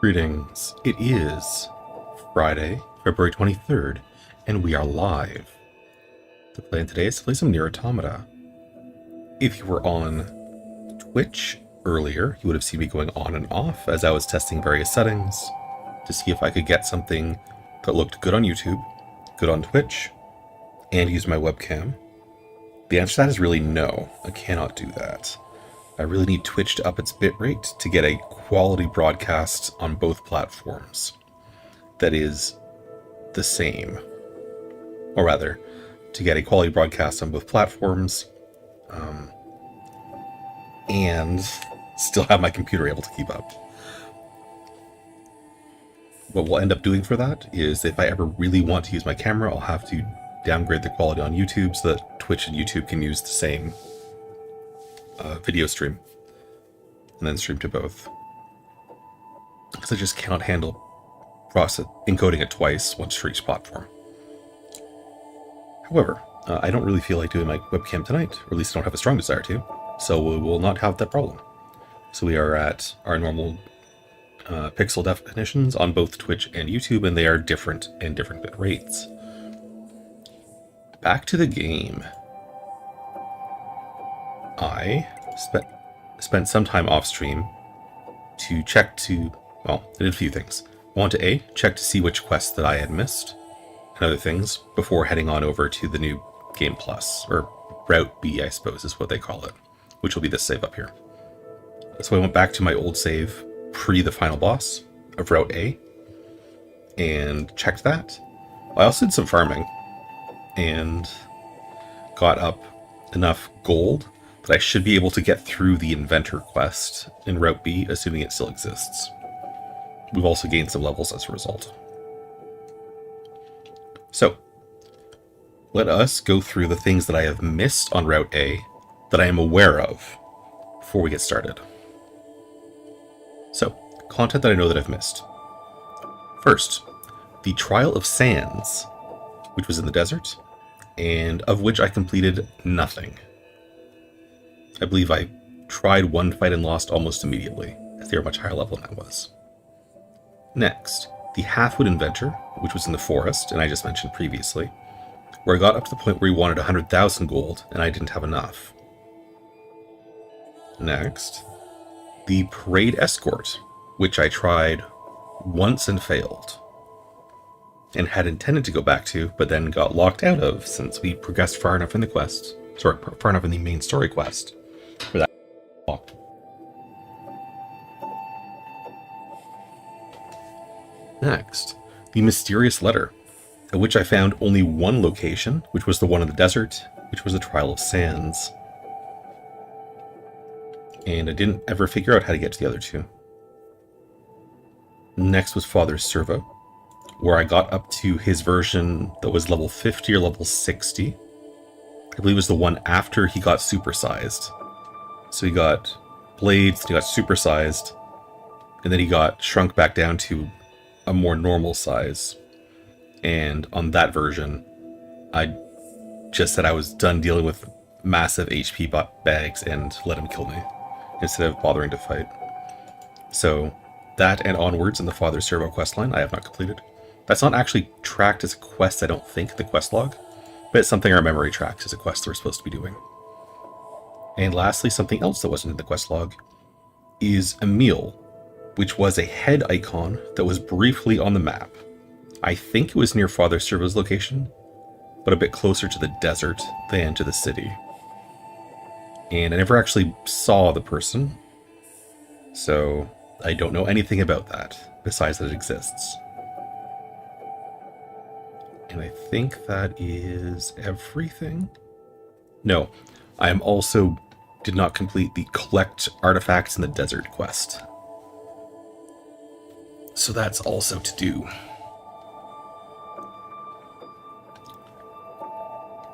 Greetings. It is Friday, February 23rd, and we are live. The plan today is to play some NieR Automata. If you were on Twitch earlier, you would have seen me going on and off as I was testing various settings to see if I could get something that looked good on YouTube, good on Twitch, and use my webcam. The answer to that is really no, I cannot do that. I really need Twitch to up its bitrate to get a quality broadcast on both platforms that is the same. Or rather, to get a quality broadcast on both platforms and still have my computer able to keep up. What we'll end up doing for that is if I ever really want to use my camera, I'll have to downgrade the quality on YouTube so that Twitch and YouTube can use the same video stream and then stream to both, because I just cannot handle encoding it twice, once for each platform. However, I don't really feel like doing my webcam tonight, or at least I don't have a strong desire to, so we will not have that problem. So we are at our normal pixel definitions on both Twitch and YouTube, and they are different and different bit rates. Back to the game. I spent some time off stream to check I did a few things. I wanted to check to see which quests that I had missed and other things before heading on over to the new Game Plus, or Route B, I suppose is what they call it, which will be this save up here. So I went back to my old save pre the final boss of Route A and checked that. I also did some farming and got up enough gold that I should be able to get through the Inventor quest in Route B, assuming it still exists. We've also gained some levels as a result. So, let us go through the things that I have missed on Route A that I am aware of before we get started. So, content that I know that I've missed. First, the Trial of Sands, which was in the desert, and of which I completed nothing. I believe I tried one fight and lost almost immediately, as they were much higher level than I was. Next, the Halfwood Inventor, which was in the forest, and I just mentioned previously, where I got up to the point where he wanted 100,000 gold, and I didn't have enough. Next, the Parade Escort, which I tried once and failed, and had intended to go back to, but then got locked out of since we progressed far enough in the quest. Sorry, far enough in the main story quest for that. Next, the Mysterious Letter, at which I found only one location, which was the one in the desert, which was the Trial of Sands. And I didn't ever figure out how to get to the other two. Next was Father's Servo, where I got up to his version that was level 50 or level 60. I believe it was the one after he got supersized. So he got blades, he got supersized, and then he got shrunk back down to a more normal size. And on that version, I just said I was done dealing with massive HP bags and let him kill me, instead of bothering to fight. So that and onwards in the Father's Servo questline I have not completed. That's not actually tracked as a quest, I don't think, the quest log, but it's something our memory tracks as a quest that we're supposed to be doing. And lastly, something else that wasn't in the quest log is Emil, which was a head icon that was briefly on the map. I think it was near Father Servo's location, but a bit closer to the desert than to the city. And I never actually saw the person, so I don't know anything about that, besides that it exists. And I think that is everything. No, I am also did not complete the Collect Artifacts in the Desert quest. So that's also to do.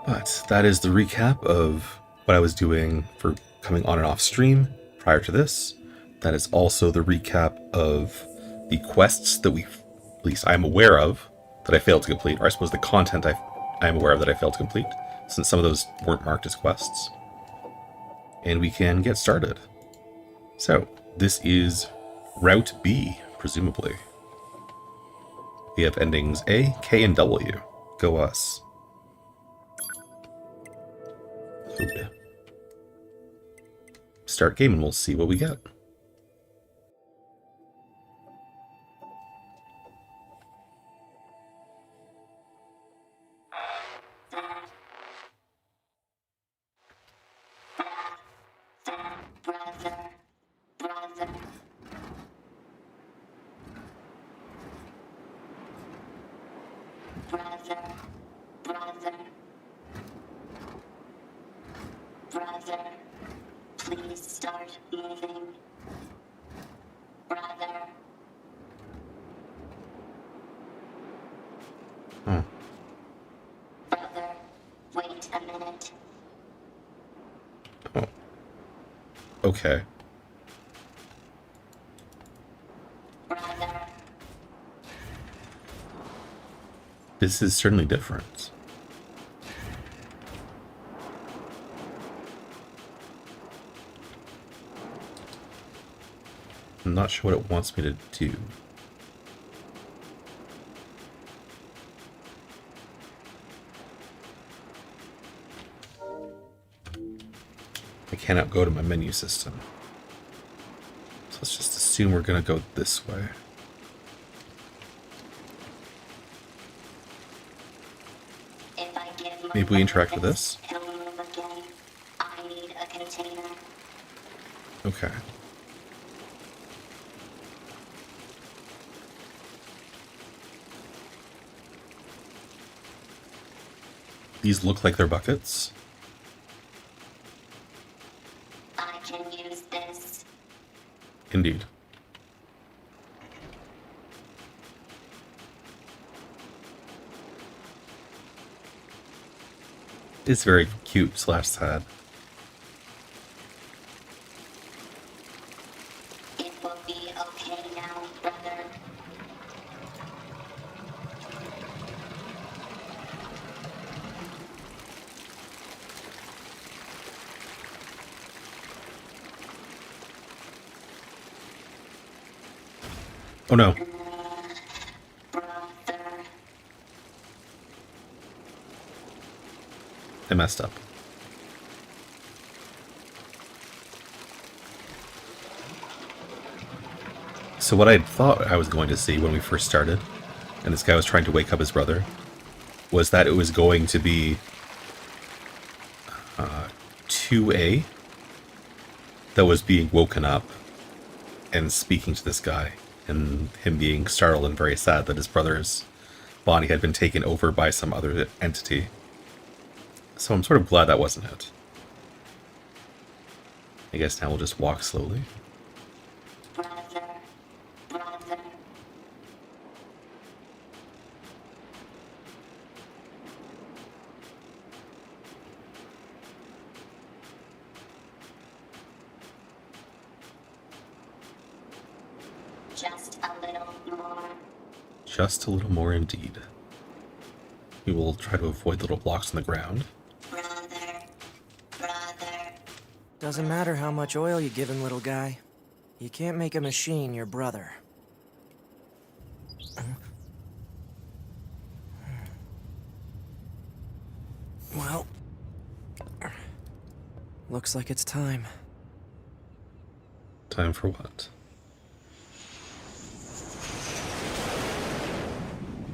But that is the recap of what I was doing for coming on and off stream prior to this. That is also the recap of the quests that at least I'm aware of, that I failed to complete, or I suppose the content I am aware of that I failed to complete, since some of those weren't marked as quests. And we can get started. So, this is Route B presumably. We have endings A, K, and W. Go us. Food. Start game and we'll see what we get. Please start moving. Brother. Brother, wait a minute. Oh. Okay. Brother. This is certainly different. I'm not sure what it wants me to do. I cannot go to my menu system. So let's just assume we're going to go this way. If I give Maybe we interact with this? He'll move again. I need a container. Okay. These look like they're buckets. I can use this. Indeed. It's very cute / sad. It will be okay now, brother. Oh no. Brother. I messed up. So what I thought I was going to see when we first started, and this guy was trying to wake up his brother, was that it was going to be 2A that was being woken up and speaking to this guy, and him being startled and very sad that his brother's body had been taken over by some other entity. So I'm sort of glad that wasn't it. I guess now we'll just walk slowly. Brother. Brother. Just a little more. Just a little more indeed. We will try to avoid little blocks on the ground. Brother. Brother. Doesn't matter how much oil you give him, little guy. You can't make a machine your brother. Well... looks like it's time. Time for what?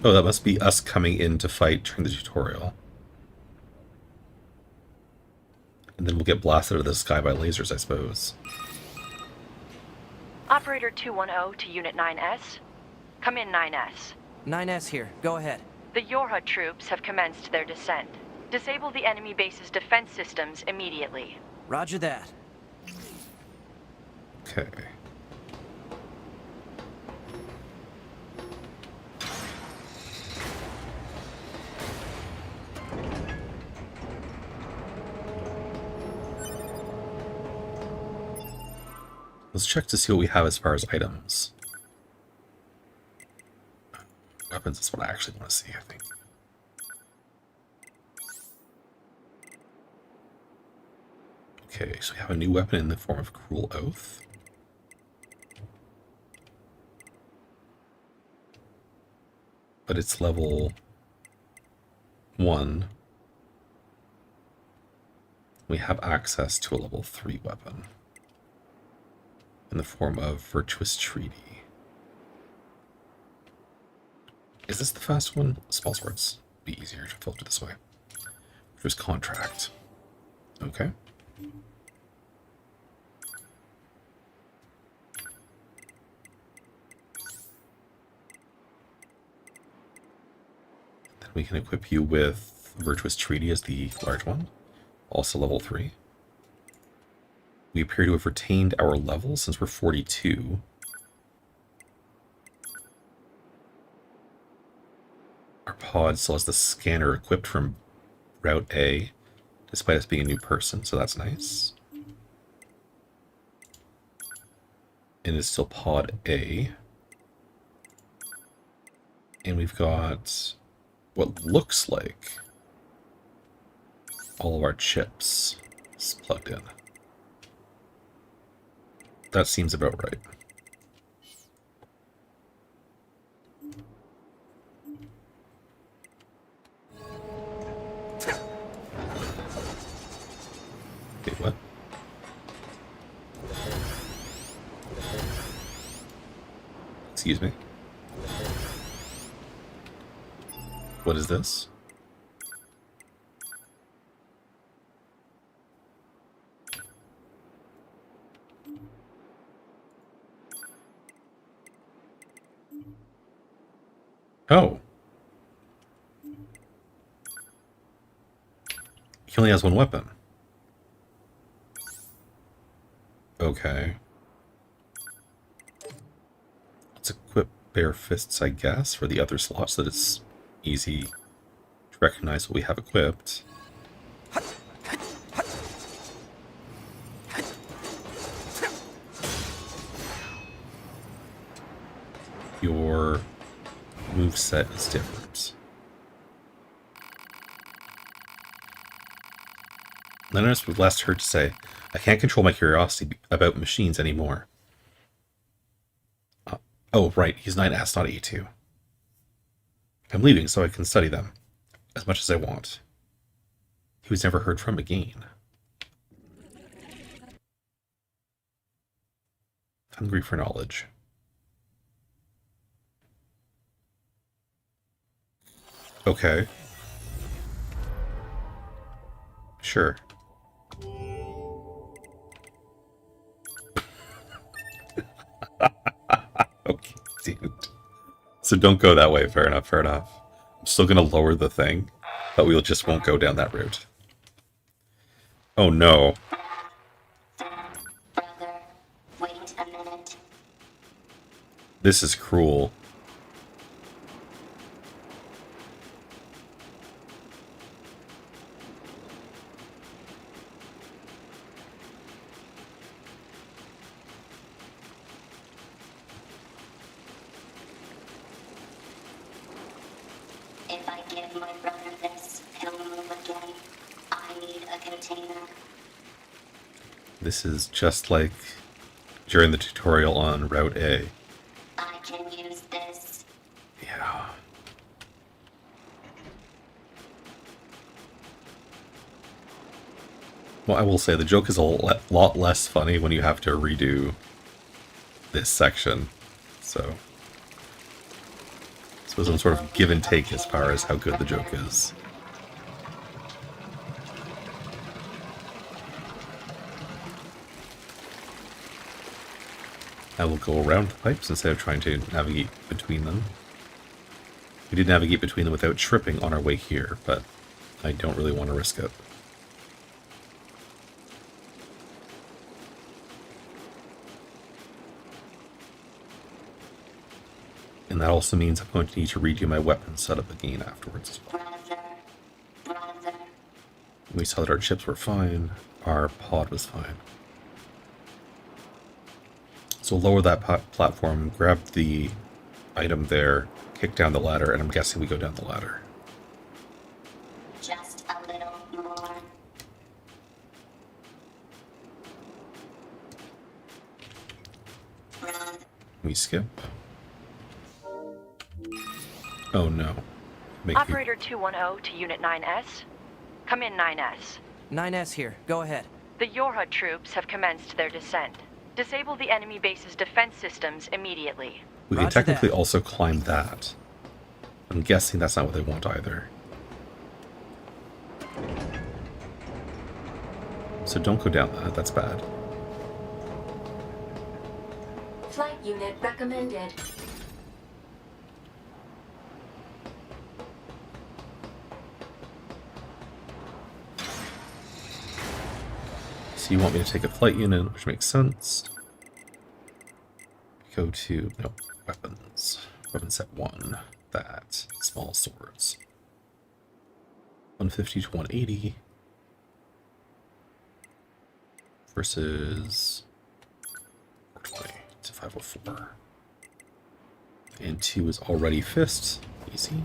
Oh, that must be us coming in to fight during the tutorial. And then we'll get blasted out of the sky by lasers, I suppose. Operator 210 to Unit 9S. Come in, 9S. 9S here. Go ahead. The Yorha troops have commenced their descent. Disable the enemy base's defense systems immediately. Roger that. Okay. Let's check to see what we have as far as items. Weapons is what I actually want to see, I think. Okay, so we have a new weapon in the form of Cruel Oath. but it's level 1. We have access to a level 3 weapon in the form of Virtuous Treaty. Is this the fast one? Small swords. Be easier to filter this way. Virtuous Contract. Okay. Then we can equip you with Virtuous Treaty as the large one. Also level 3. We appear to have retained our level since we're 42. Our pod still has the scanner equipped from Route A, despite us being a new person, so that's nice. And it's still pod A. And we've got what looks like all of our chips plugged in. That seems about right. Wait, what? Excuse me. What is this? Oh. He only has one weapon. Okay. Let's equip Bare Fists, I guess, for the other slots so that it's easy to recognize what we have equipped. Your moveset is different. Then I was last heard to say, I can't control my curiosity about machines anymore. Oh, right, he's 9S, not A2. I'm leaving so I can study them as much as I want. He was never heard from again. Hungry for knowledge. Okay. Sure. Okay, dude. So don't go that way. Fair enough, fair enough. I'm still going to lower the thing, but we just won't go down that route. Oh no. Brother, wait a minute. This is cruel. If I give my brother this, he'll move again. I need a container. This is just like during the tutorial on Route A. I can use this. Yeah. Well, I will say the joke is a lot less funny when you have to redo this section. So, I suppose some sort of give and take as far as how good the joke is. I will go around the pipes instead of trying to navigate between them. We did navigate between them without tripping on our way here, but I don't really want to risk it. And that also means I'm going to need to redo my weapon setup again afterwards as well. Brother. We saw that our chips were fine, our pod was fine. So lower that platform, grab the item there, kick down the ladder, and I'm guessing we go down the ladder. Just a little more. Brother. We skip. Oh no. Make Operator 210 to Unit 9S. Come in, 9S. 9S here. Go ahead. The Yorha troops have commenced their descent. Disable the enemy base's defense systems immediately. We can Roger technically that. also climb that. I'm guessing that's not what they want either. So don't go down that. That's bad. Flight unit recommended. So you want me to take a flight unit, which makes sense. Go to, no, weapons. Weapon set 1. That. Small swords. 150 to 180. Versus 420 to 504. And 2 is already fist. Easy.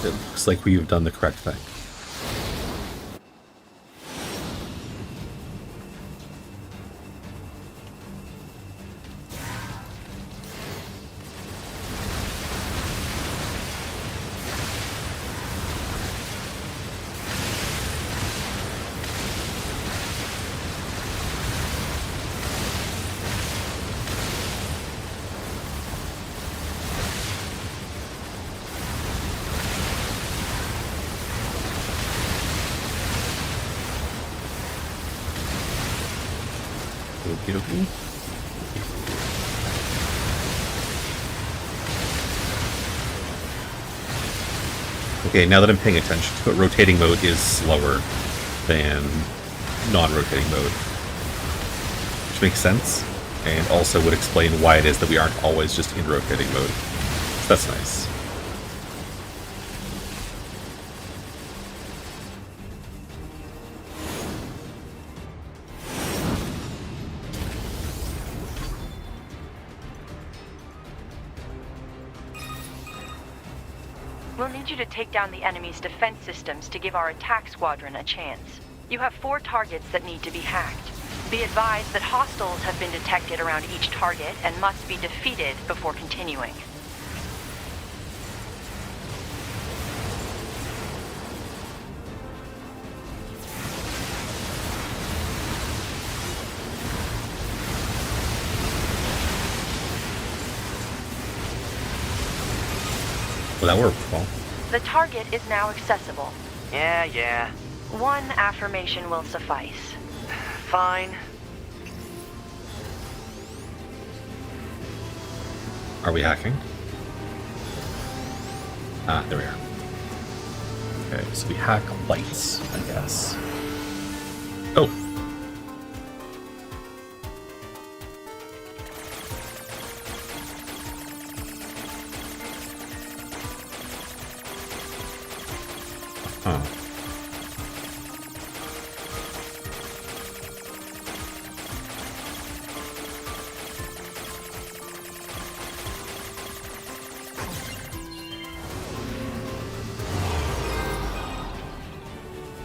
It looks like we've done the correct thing. Okie dokie. Okay, now that I'm paying attention to it, rotating mode is slower than non-rotating mode. Which makes sense, and also would explain why it is that we aren't always just in rotating mode. So that's nice. We'll need you to take down the enemy's defense systems to give our attack squadron a chance. You have 4 targets that need to be hacked. Be advised that hostiles have been detected around each target and must be defeated before continuing. Well, that worked well. The target is now accessible. Yeah. 1 affirmation will suffice. Fine. Are we hacking? Ah, there we are. Okay, so we hack lights, I guess. Oh! Huh.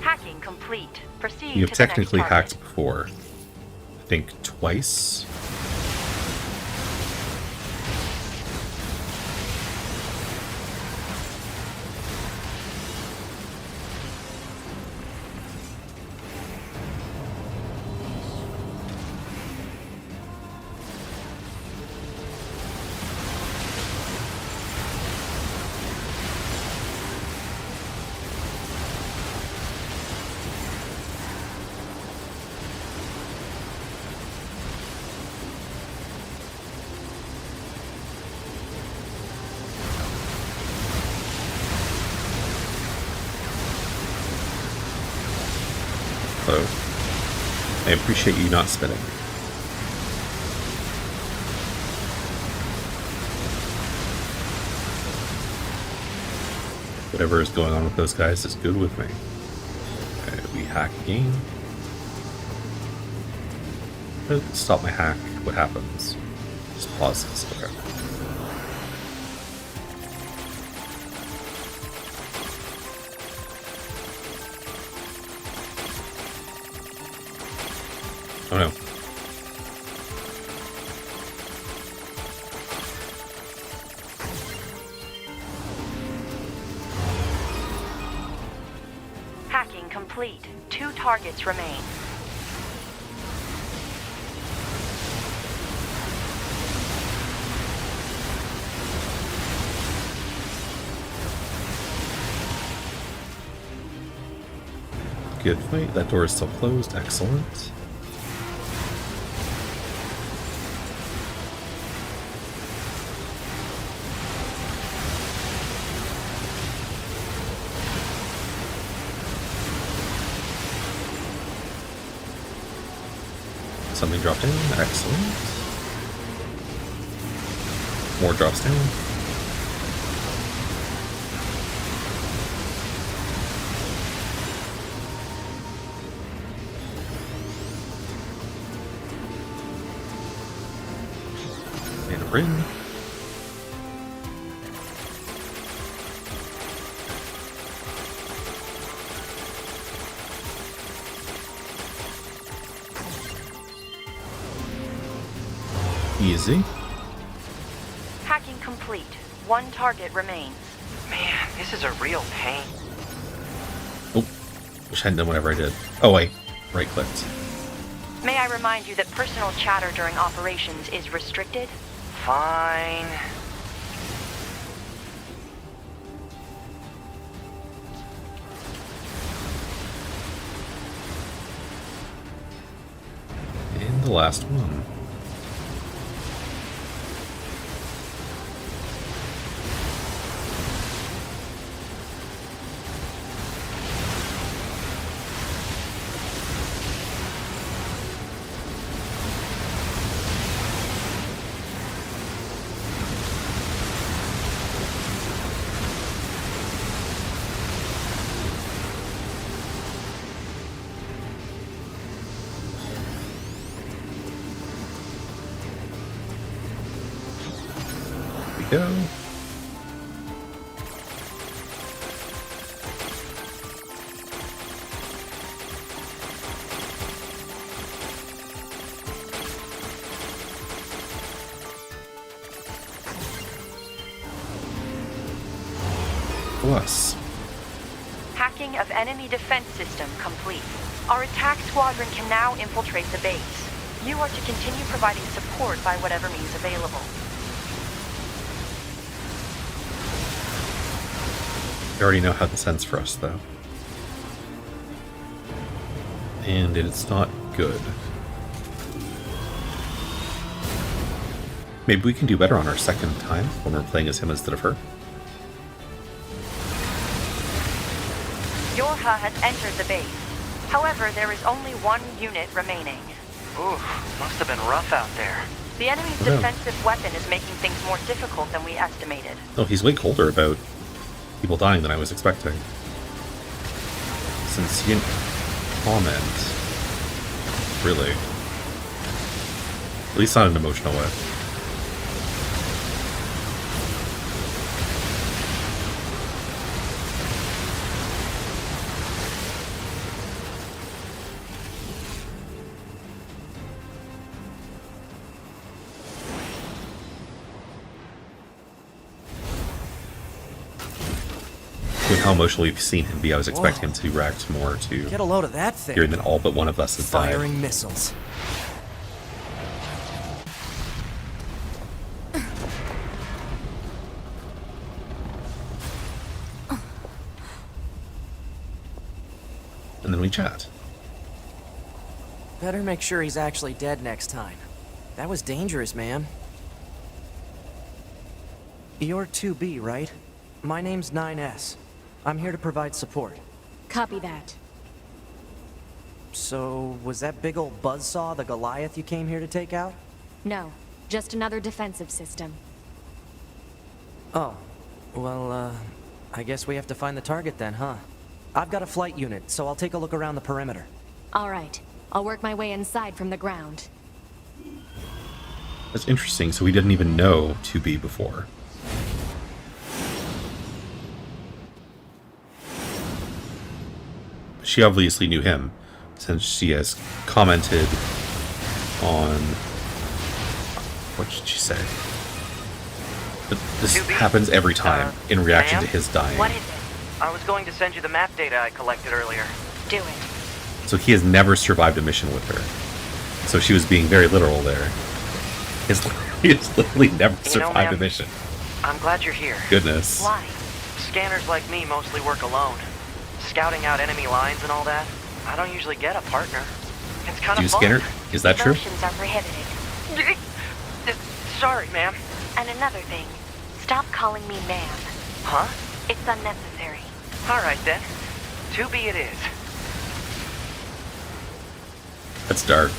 Hacking complete. Proceed You've to technically the next target. hacked before. I think twice. So, I appreciate you not spinning. Whatever is going on with those guys is good with me. Okay, we hack again. Stop my hack. What happens? Just pauses. Okay. Oh no. Hacking complete. 2 targets remain. Good fight. That door is still closed. Excellent. Something dropped in. Excellent. More drops down. And a ring. Easy. Hacking complete. 1 target remains. Man, this is a real pain. Oh, wish I hadn't done whatever I did. Oh wait, right clicked. May I remind you that personal chatter during operations is restricted? Fine. And the last one. Go. Plus. Hacking of enemy defense system complete. Our attack squadron can now infiltrate the base. You are to continue providing support by whatever means available. I already know how this ends for us, though. And it's not good. Maybe we can do better on our second time when we're playing as him instead of her. Yorha has entered the base. However, there is only 1 unit remaining. Ooh, must have been rough out there. The enemy's Oh, no. defensive weapon is making things more difficult than we estimated. Oh, he's way colder about people dying than I was expecting. Since he didn't comment, really. At least not in an emotional way. With how emotional we've seen him be, I was expecting him to react more to Get a load of that thing. hearing that all but one of us has died. Firing missiles. And then we chat. Better make sure he's actually dead next time. That was dangerous, man. You're 2B, right? My name's 9S. I'm here to provide support. Copy that. So, was that big old buzzsaw the Goliath you came here to take out? No, just another defensive system. Oh, well, I guess we have to find the target then, huh? I've got a flight unit, so I'll take a look around the perimeter. All right, I'll work my way inside from the ground. That's interesting. So we didn't even know 2B before. She obviously knew him, since she has commented on... What did she say? But this 2B? happens every time in reaction ma'am? to his dying. What is it? I was going to send you the map data I collected earlier. Do it. So he has never survived a mission with her. So she was being very literal there. He has literally never survived a ma'am, mission. I'm glad you're here. Goodness. Why? Scanners like me mostly work alone. Scouting out enemy lines and all that, I don't usually get a partner. It's kind Do of you fun. scanner? Is that true? Emotions are prohibited. Sorry, ma'am. And another thing, stop calling me ma'am. Huh? It's unnecessary. All right, then. 2B it is. That's dark.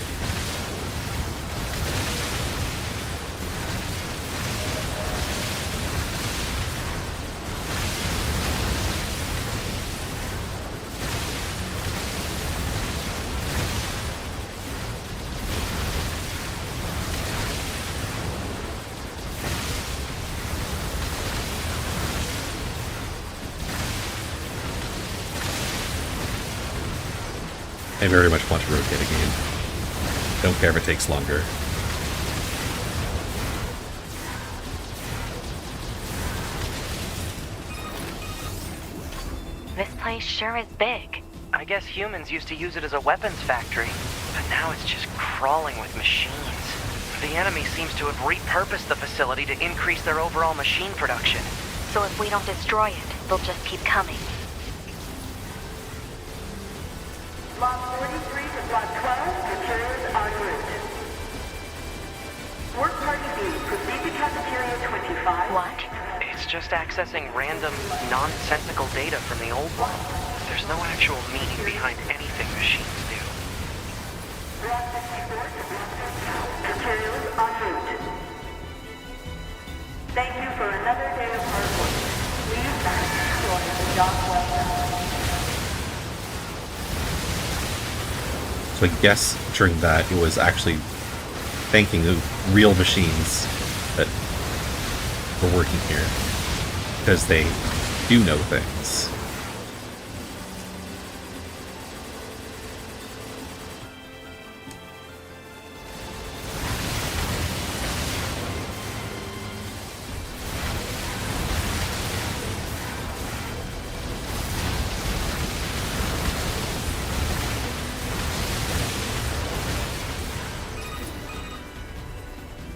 I very much want to rotate a game. Don't care if it takes longer. This place sure is big. I guess humans used to use it as a weapons factory, but now it's just crawling with machines. The enemy seems to have repurposed the facility to increase their overall machine production. So if we don't destroy it, they'll just keep coming. Lot 43 to Lot 12, materials en route. Work Party B, proceed to Cafeteria 25. What? It's just accessing random, nonsensical data from the old one. There's no actual meaning behind anything machines do. Block 64 to Block 52, materials en route. Thank you for another day of hard work. Please back to destroy the dock well done. So I guess during that it was actually thanking the real machines that were working here. Because they do know things.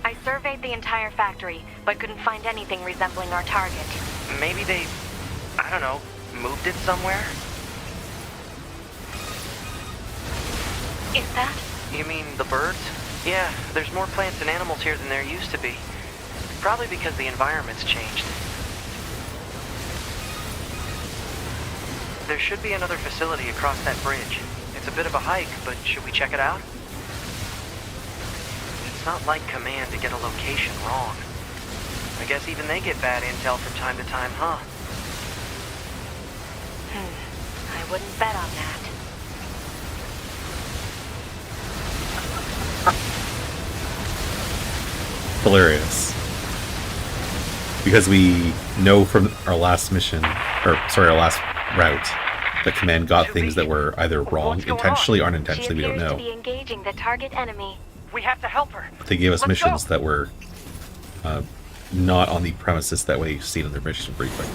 I surveyed the entire factory, but couldn't find anything resembling our target. Maybe they, I don't know, moved it somewhere? Is that? You mean the birds? Yeah, there's more plants and animals here than there used to be. Probably because the environment's changed. There should be another facility across that bridge. It's a bit of a hike, but should we check it out? It's not like Command to get a location wrong. I guess even they get bad intel from time to time, huh? I wouldn't bet on that. Hilarious. Because we know from our last mission, or sorry, our last route, that Command got things that were either wrong, What's going intentionally or She unintentionally, we don't appears to know. be engaging the target enemy. We have to help her. But they gave us Let's missions go. that were not on the premises that we've seen in their mission briefing.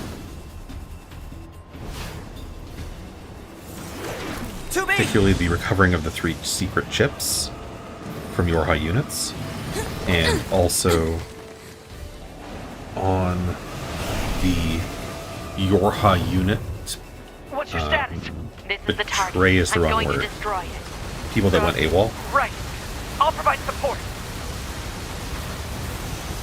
Particularly the recovering of the 3 secret chips from Yorha units, and also on the Yorha unit. What's your status? This is the target. Betray is the I'm wrong going word. to destroy it. People that went AWOL, Right. I'll provide support.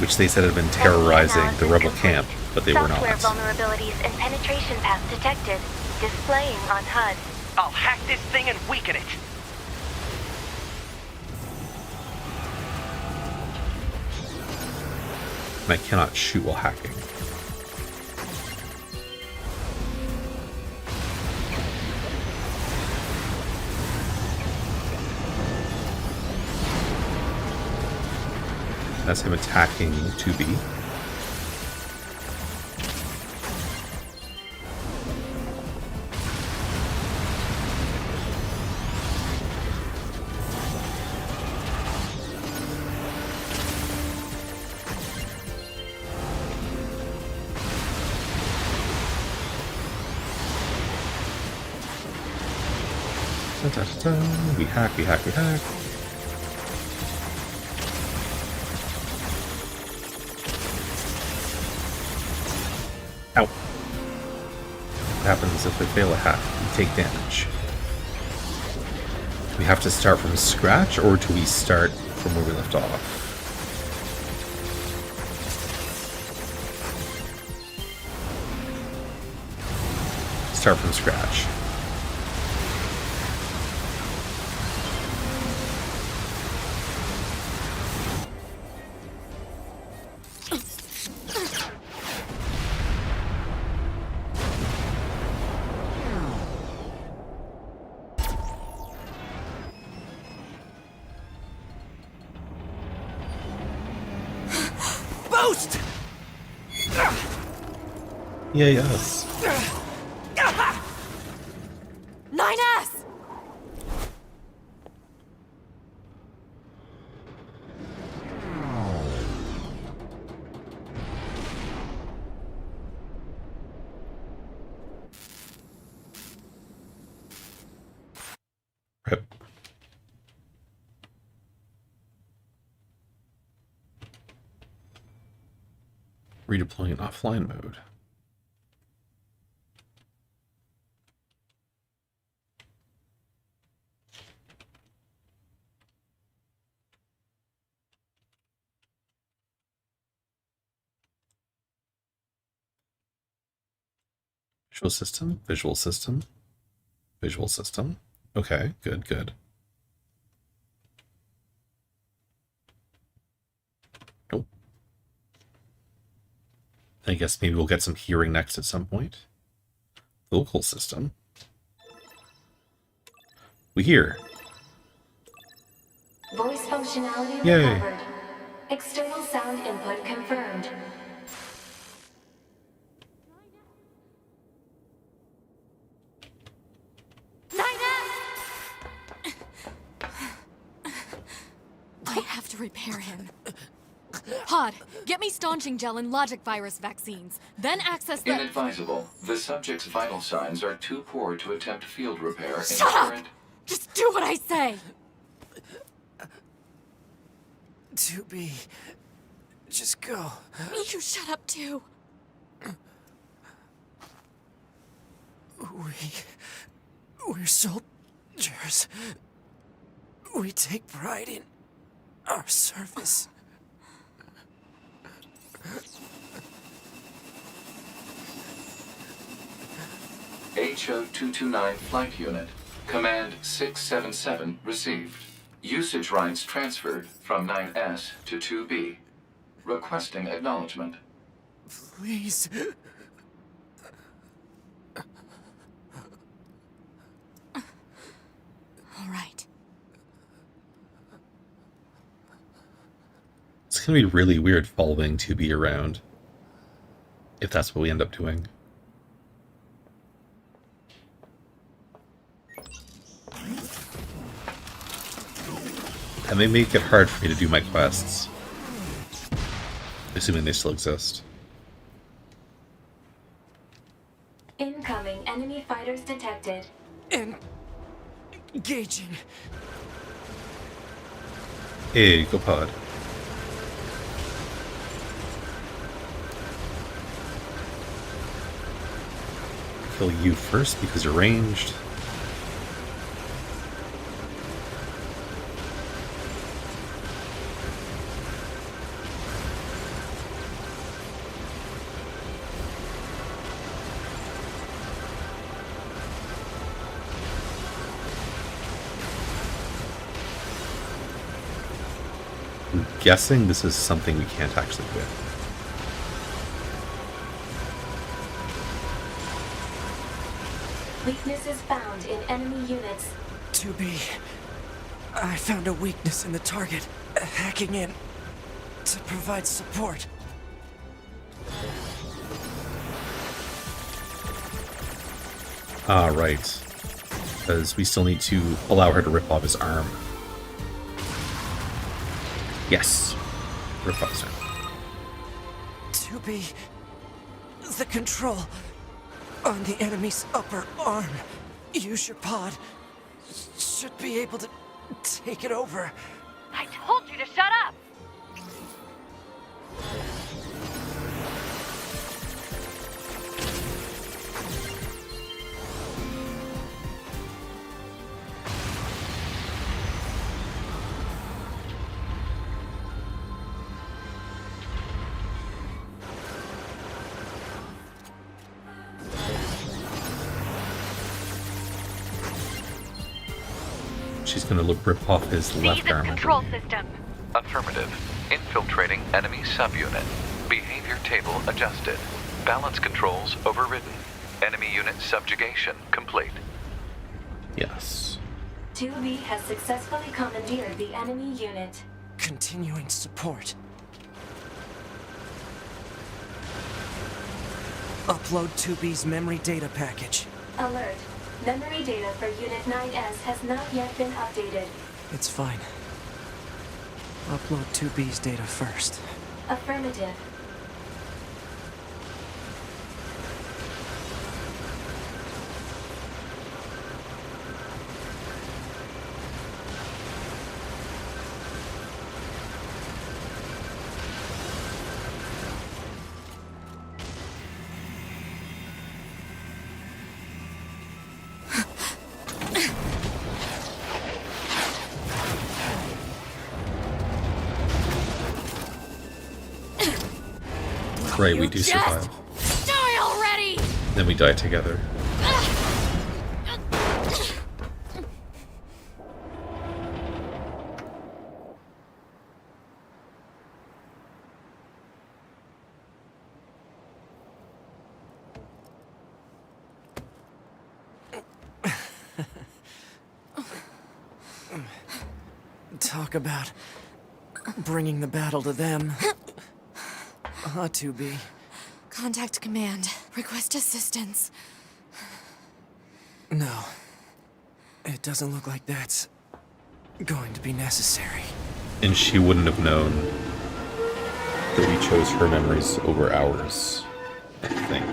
which they said had been terrorizing the Analysis rebel complete. camp, but they were not. Software vulnerabilities and penetration paths detected. Displaying on HUD. I'll hack this thing and weaken it. And I cannot shoot while hacking. That's him attacking 2B. We hack, we hack, we hack. Ow. What happens if we fail a hack? We take damage. Do we have to start from scratch, or do we start from where we left off? Start from scratch. Boost! Yeah, yes. 9S! Rip. Redeploying offline mode. Visual system, visual system, visual system. Okay, good, good. Nope. I guess maybe we'll get some hearing next at some point. Vocal system. We hear. Voice functionality Yay. recovered. External sound input confirmed. I have to repair him. Pod, get me staunching gel and logic virus vaccines. Then access the... Inadvisable. The subject's vital signs are too poor to attempt field repair in Shut up! current... Just do what I say! 2B. Just go. You shut up too. We're soldiers. We take pride in our service. HO-229 Flight Unit. Command 677 received. Usage rights transferred from 9S to 2B. Requesting acknowledgement. Please. All right. It's gonna be really weird following 2B around. If that's what we end up doing. And they make it hard for me to do my quests. Assuming they still exist. Incoming enemy fighters detected. Engaging. Hey, go pod. Kill you first because you're ranged. I'm guessing this is something we can't actually quit. Weaknesses found in enemy units. 2B. I found a weakness in the target. Hacking in. to provide support. Ah, right. Because we still need to allow her to rip off his arm. Yes. Rip off his arm. 2B, the control on the enemy's upper arm. Use your pod. Should be able to take it over. I told you to shut up! She's gonna rip off his left arm. Control system. Affirmative. Infiltrating enemy subunit. Behavior table adjusted. Balance controls overridden. Enemy unit subjugation complete. Yes. 2B has successfully commandeered the enemy unit. Continuing support. Upload 2B's memory data package. Alert. Memory data for Unit 9S has not yet been updated. It's fine. Upload 2B's data first. Affirmative. Right, we do survive. Die already! Then we die together. Talk about bringing the battle to them. 2B. Contact command. Request assistance. No. It doesn't look like that's going to be necessary. And she wouldn't have known that we chose her memories over ours, I think.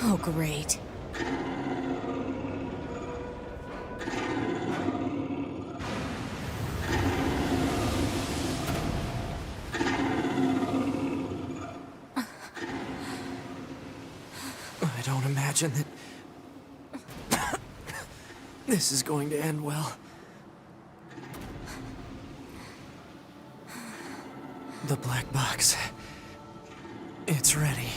Oh, great. I don't imagine that this is going to end well. The black box. It's ready.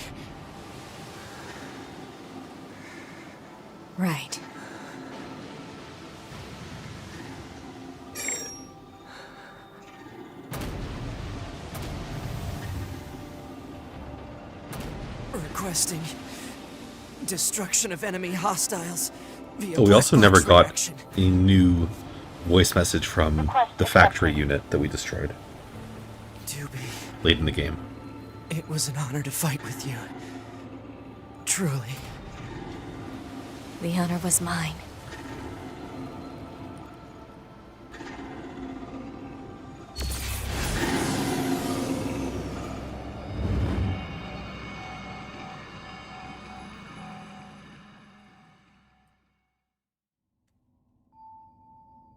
Right. Requesting destruction of enemy hostiles via Oh, we also black never box got reaction. a new voice message from the factory unit that we destroyed 2B, late in the game. it was an honor to fight with you. Truly. The honor was mine.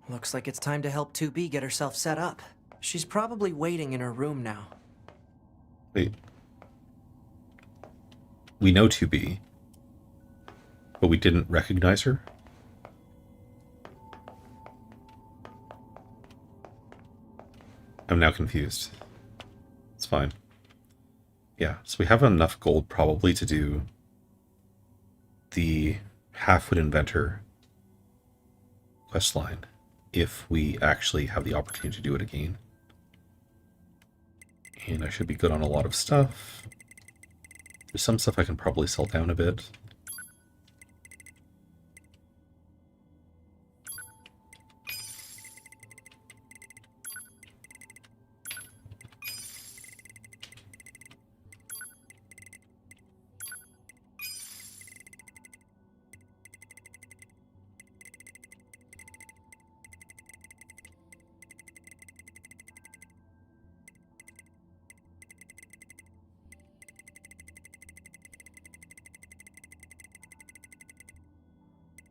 Looks like it's time to help 2B get herself set up. She's probably waiting in her room now. Wait. We know 2B, but we didn't recognize her? I'm now confused. It's fine. Yeah, so we have enough gold probably to do the Half-Wit Inventor questline if we actually have the opportunity to do it again. And I should be good on a lot of stuff. There's some stuff I can probably sell down a bit.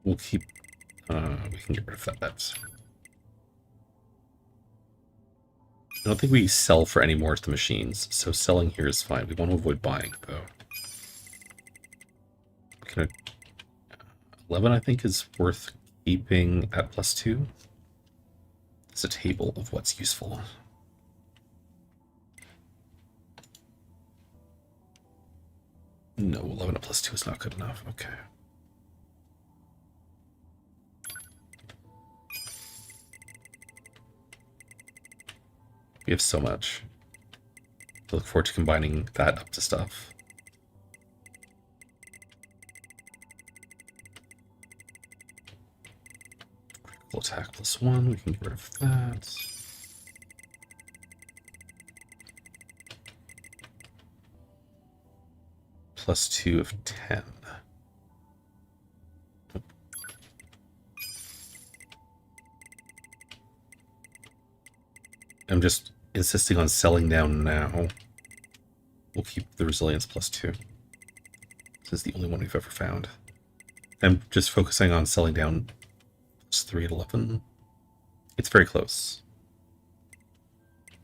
We'll keep... we can get rid of that. I don't think we sell for any more to the machines, so selling here is fine. We want to avoid buying, though. Can 11, I think, is worth keeping at +2. It's a table of what's useful. No, 11 at +2 is not good enough. Okay. We have so much. I look forward to combining that up to stuff. Critical attack +1, we can get rid of that. +2 of 10. I'm just insisting on selling down now. We'll keep the resilience +2. This is the only one we've ever found. I'm just focusing on selling down +3 at 11. It's very close.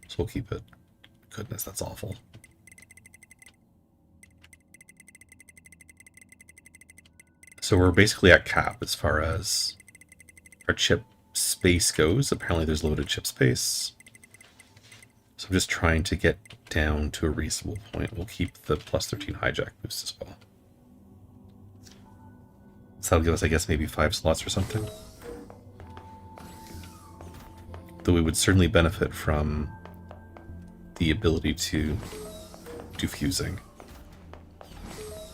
So we'll keep it. Goodness, that's awful. So we're basically at cap as far as our chip space goes. Apparently there's limited chip space. So I'm just trying to get down to a reasonable point. We'll keep the +13 hijack boost as well. So that'll give us, I guess, maybe 5 slots or something. Though we would certainly benefit from the ability to do fusing.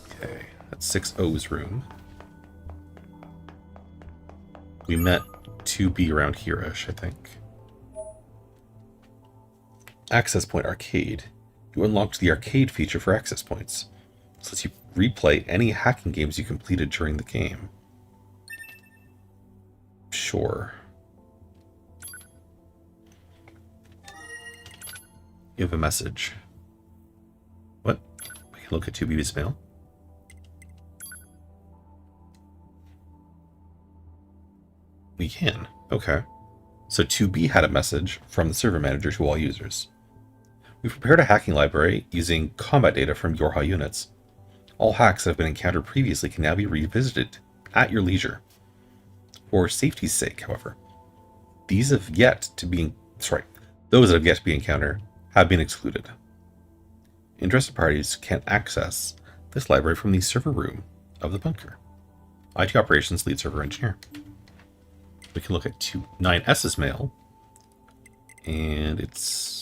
Okay, that's 6 O's room. We met 2B around here-ish, I think. Access Point Arcade. You unlocked the arcade feature for access points. This lets you replay any hacking games you completed during the game. Sure. You have a message. What? We can look at 2B's mail? We can. Okay. So 2B had a message from the server manager to all users. We've prepared a hacking library using combat data from Yorha units. All hacks that have been encountered previously can now be revisited at your leisure. For safety's sake, however, those that have yet to be encountered have been excluded. Interested parties can access this library from the server room of the bunker. IT Operations Lead Server Engineer. We can look at 9S's mail, and it's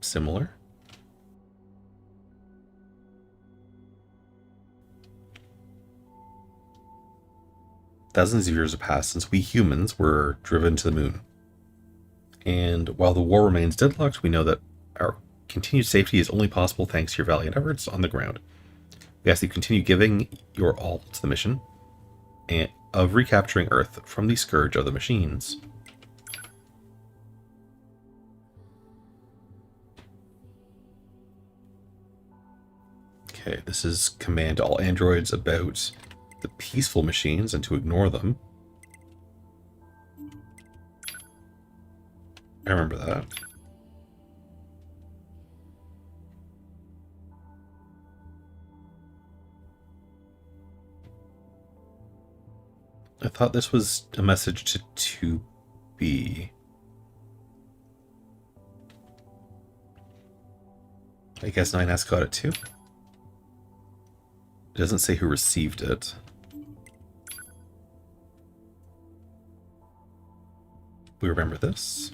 similar. Thousands of years have passed since we humans were driven to the moon. And while the war remains deadlocked, we know that our continued safety is only possible thanks to your valiant efforts on the ground. We ask that you continue giving your all to the mission and of recapturing Earth from the scourge of the machines. Okay, this is command to all androids about the peaceful machines and to ignore them. I remember that. I thought this was a message to 2B. I guess 9S got it too. It doesn't say who received it. We remember this.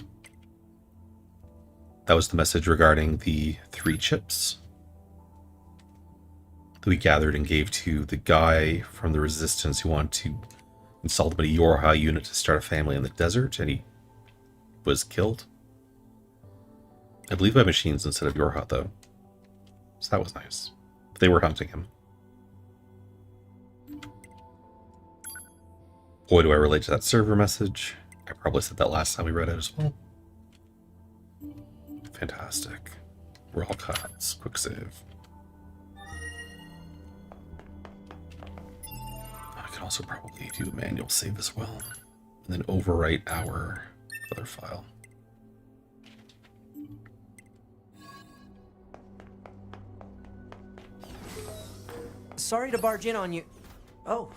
That was the message regarding the 3 chips that we gathered and gave to the guy from the Resistance who wanted to install them in a Yorha unit to start a family in the desert, and he was killed. I believe by machines instead of Yorha, though. So that was nice. But they were hunting him. Boy, do I relate to that server message. I probably said that last time we read it as well. Fantastic. We're all caught. Quick save. also probably do a manual save as well. And then overwrite our other file. Sorry to barge in on you. Oh,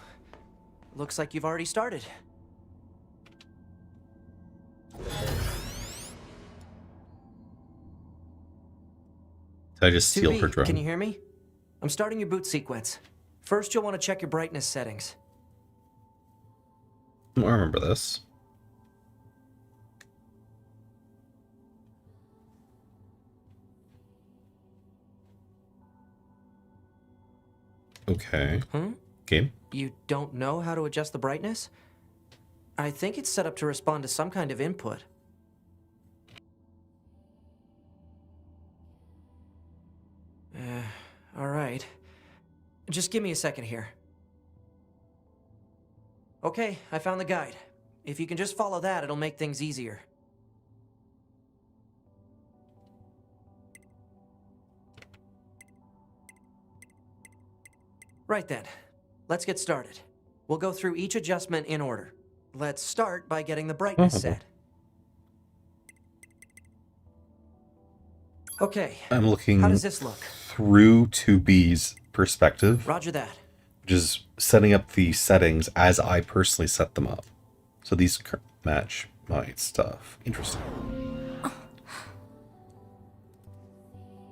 looks like you've already started. Did I just steal 2B, her drone? can you hear me? I'm starting your boot sequence. First, you'll want to check your brightness settings. I remember this. Okay. Game? You don't know how to adjust the brightness? I think it's set up to respond to some kind of input. Alright. Just give me a second here. Okay, I found the guide. If you can just follow that, it'll make things easier. Right then. Let's get started. We'll go through each adjustment in order. Let's start by getting the brightness set. Okay. I'm looking How does this look? through 2B's perspective. Roger that. Which is setting up the settings as I personally set them up. So these match my stuff. Interesting.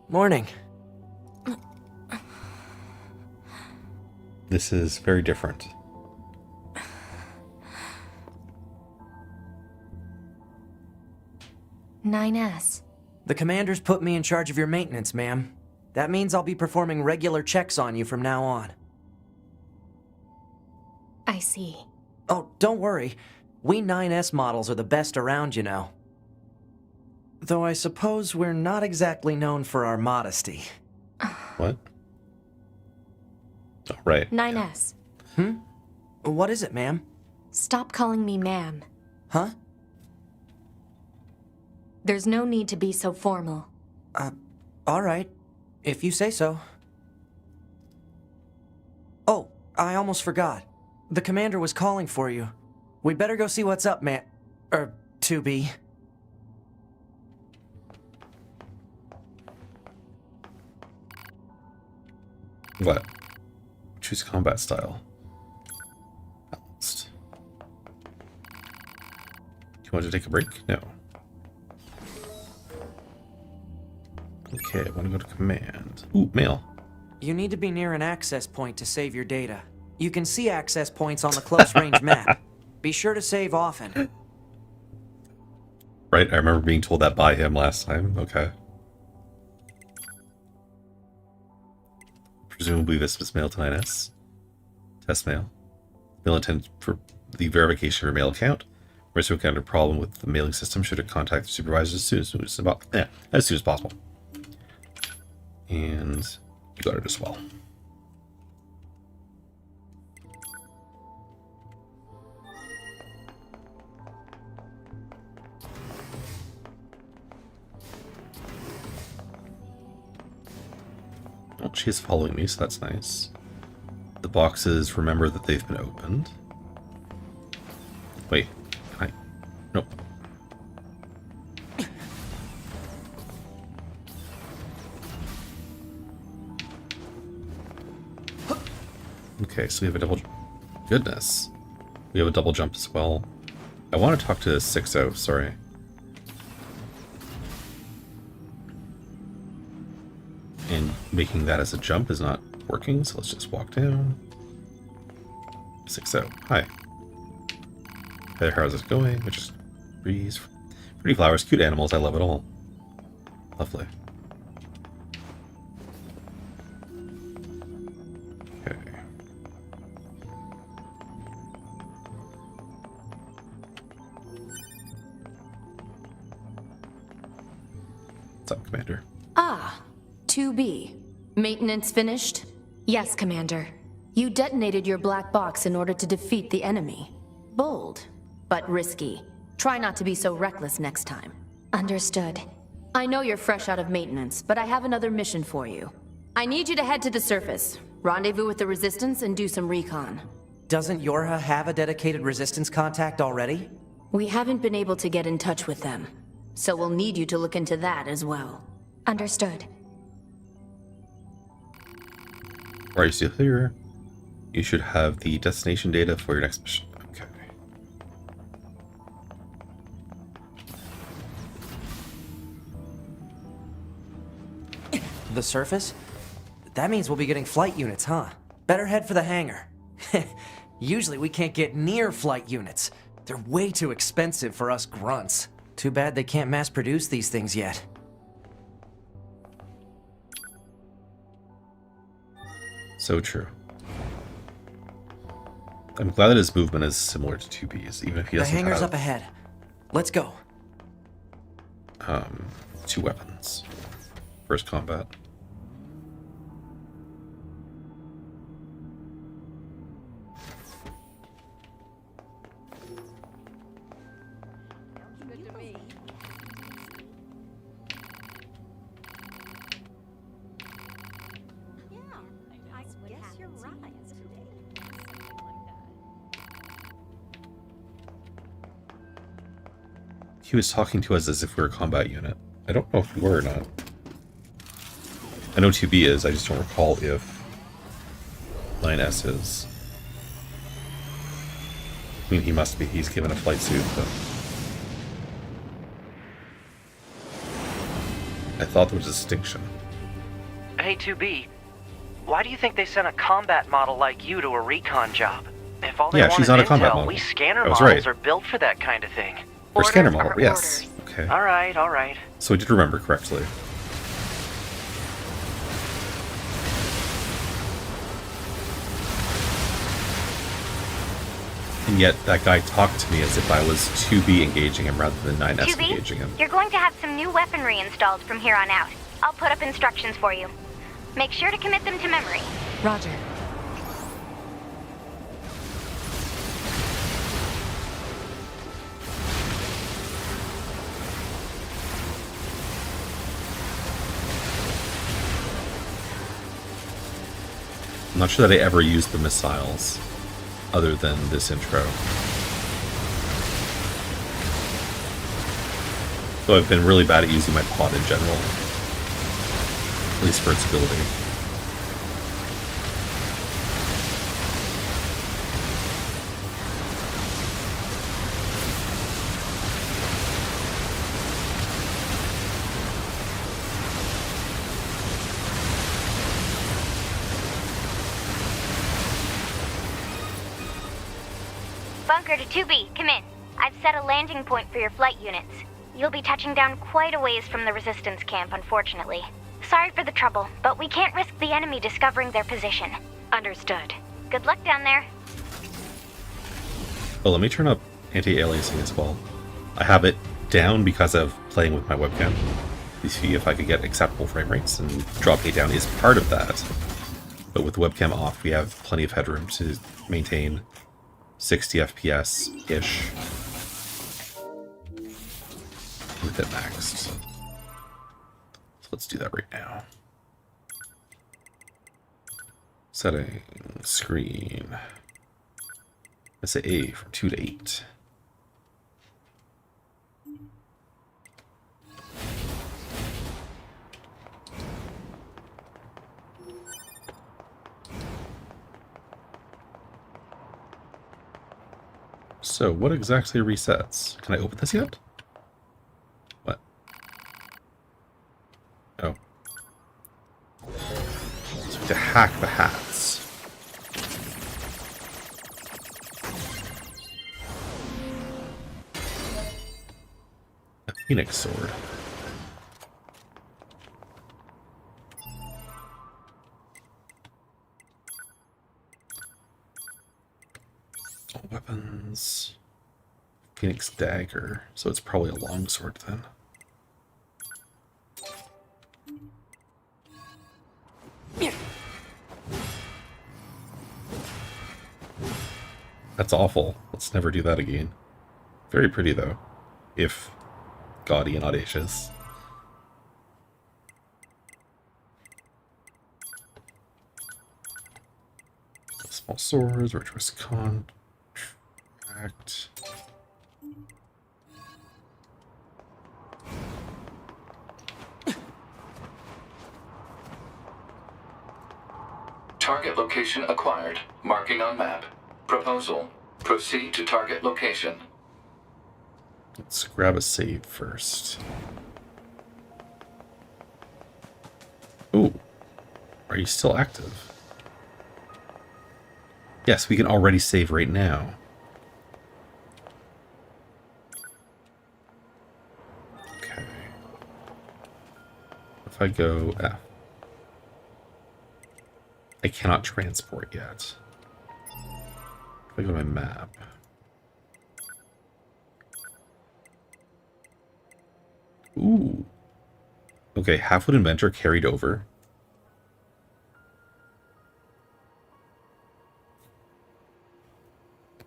Morning. This is very different. NieR. The commander's put me in charge of your maintenance, ma'am. That means I'll be performing regular checks on you from now on. I see. Oh, don't worry. We 9S models are the best around, you know. Though I suppose we're not exactly known for our modesty. What? Oh, right. NieR. What is it, ma'am? Stop calling me ma'am. Huh? There's no need to be so formal. All right. If you say so. Oh, I almost forgot. The commander was calling for you. We'd better go see what's up, 2B. What? Choose combat style. Balanced. You want to take a break? No. Okay, I want to go to command. Ooh, mail. You need to be near an access point to save your data. You can see access points on the close-range map. Be sure to save often. Right, I remember being told that by him last time. Okay. Presumably this was mail to 9S. Test mail. Mail intended for the verification of your mail account. Risk of encounter a problem with the mailing system should it contact the supervisor as soon as possible. And you got it as well. Oh, she is following me, so that's nice. The boxes remember that they've been opened. Wait, can I? Nope. Okay, so we have a double... Goodness. We have a double jump as well. I want to talk to 6-0, sorry. And making that as a jump is not working, so let's just walk down. 6-0, hi. Hey, how's it going? We just breeze. Pretty flowers, cute animals, I love it all. Lovely. Okay. What's up, Commander? 2B. Maintenance finished? Yes, Commander. You detonated your black box in order to defeat the enemy. Bold, but risky. Try not to be so reckless next time. Understood. I know you're fresh out of maintenance, but I have another mission for you. I need you to head to the surface, rendezvous with the Resistance, and do some recon. Doesn't Yorha have a dedicated resistance contact already? We haven't been able to get in touch with them, so we'll need you to look into that as well. Understood. Are you still here? You should have the destination data for your next mission. Okay. The surface? That means we'll be getting flight units, huh? Better head for the hangar. Usually we can't get near flight units. They're way too expensive for us grunts. Too bad they can't mass produce these things yet. So true. I'm glad that his movement is similar to 2B's, even if he doesn't The hangar's have up ahead. Let's go. 2 weapons. First combat. He was talking to us as if we were a combat unit. I don't know if we were or not. I know 2B is, I just don't recall if 9S is. I mean, he must be. He's given a flight suit, but... I thought there was a distinction. Hey, 2B, why do you think they sent a combat model like you to a recon job? If all they want she's is not a intel, combat model. we scanner I was models right. are built for that kind of thing. Or scanner Orders model, are yes. orders. Okay. All right. So I did remember correctly. And yet, that guy talked to me as if I was 2B engaging him rather than 9S 2B, engaging him. you're going to have some new weaponry installed from here on out. I'll put up instructions for you. Make sure to commit them to memory. Roger. I'm not sure that I ever used the missiles other than this intro. So I've been really bad at using my pod in general. At least for its ability. Bunker to 2B, come in. I've set a landing point for your flight units. You'll be touching down quite a ways from the resistance camp, unfortunately. Sorry for the trouble, but we can't risk the enemy discovering their position. Understood. Good luck down there. Oh, let me turn up anti-aliasing as well. I have it down because of playing with my webcam. To see if I could get acceptable frame rates, and drop it down is part of that. But with the webcam off, we have plenty of headroom to maintain 60 FPS-ish with it maxed. So let's do that right now. Setting screen. Let's say A from 2 to 8. So, what exactly resets? Can I open this yet? What? Oh. So we have to hack the hats. A Phoenix sword. Weapons. Phoenix dagger. So it's probably a longsword then. That's awful. Let's never do that again. Very pretty though. If gaudy and audacious. Small swords, virtuous contract. Target location acquired. Marking on map. Proposal. Proceed to target location. Let's grab a save first. Ooh. Are you still active? Yes, we can already save right now. Okay. If I go F. I cannot transport yet. If I go to my map. Ooh. Okay, Halfwood Inventor carried over.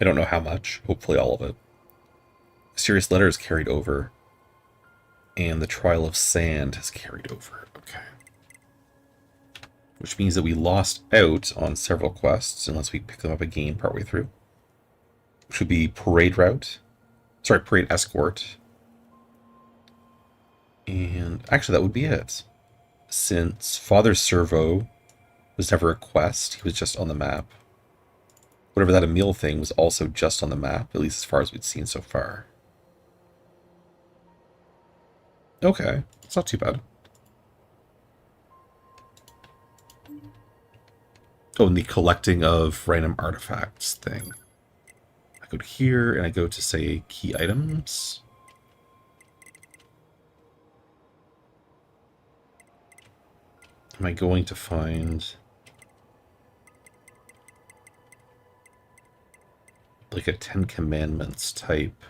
I don't know how much. Hopefully all of it. Serious Letter is carried over. And the Trial of Sand has carried over. Okay. Which means that we lost out on several quests unless we pick them up again partway through. Which would be Parade Route. Sorry, Parade Escort. And actually that would be it. Since Father Servo was never a quest, he was just on the map. Whatever that Emil thing was also just on the map, at least as far as we'd seen so far. Okay, it's not too bad. Oh, and the collecting of random artifacts thing. I go to here, and I go to, say, key items. Am I going to find like a 10 Commandments type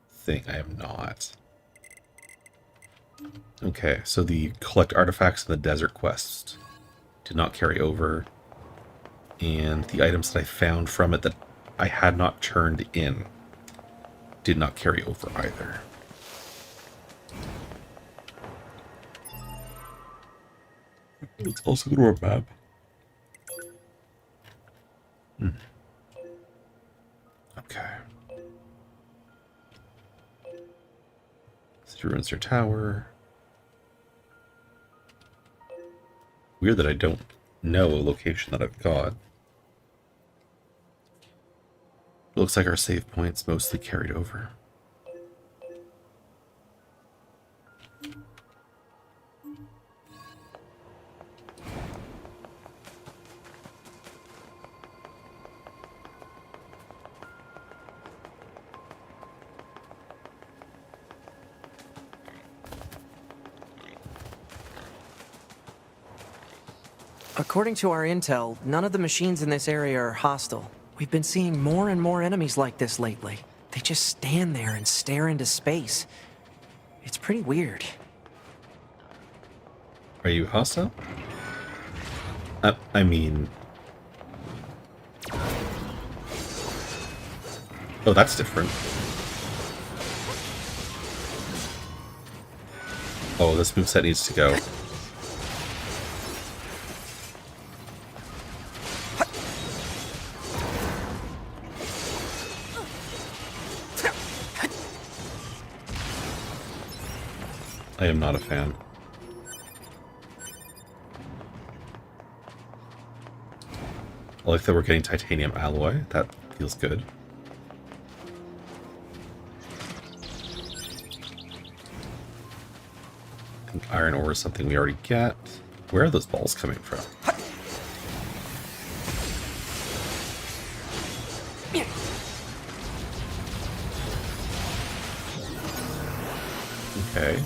thing? I am not. Okay, so the collect artifacts in the desert quest did not carry over. And the items that I found from it that I had not turned in did not carry over either. Let's also go to our map. Okay. Ruinster Tower. Weird that I don't know a location that I've got. Looks like our save points mostly carried over. According to our intel, none of the machines in this area are hostile. We've been seeing more and more enemies like this lately. They just stand there and stare into space. It's pretty weird. Are you hostile? I mean... Oh, that's different. Oh, this moveset needs to go. I am not a fan. I like that we're getting titanium alloy. That feels good. I think iron ore is something we already get. Where are those balls coming from? Okay.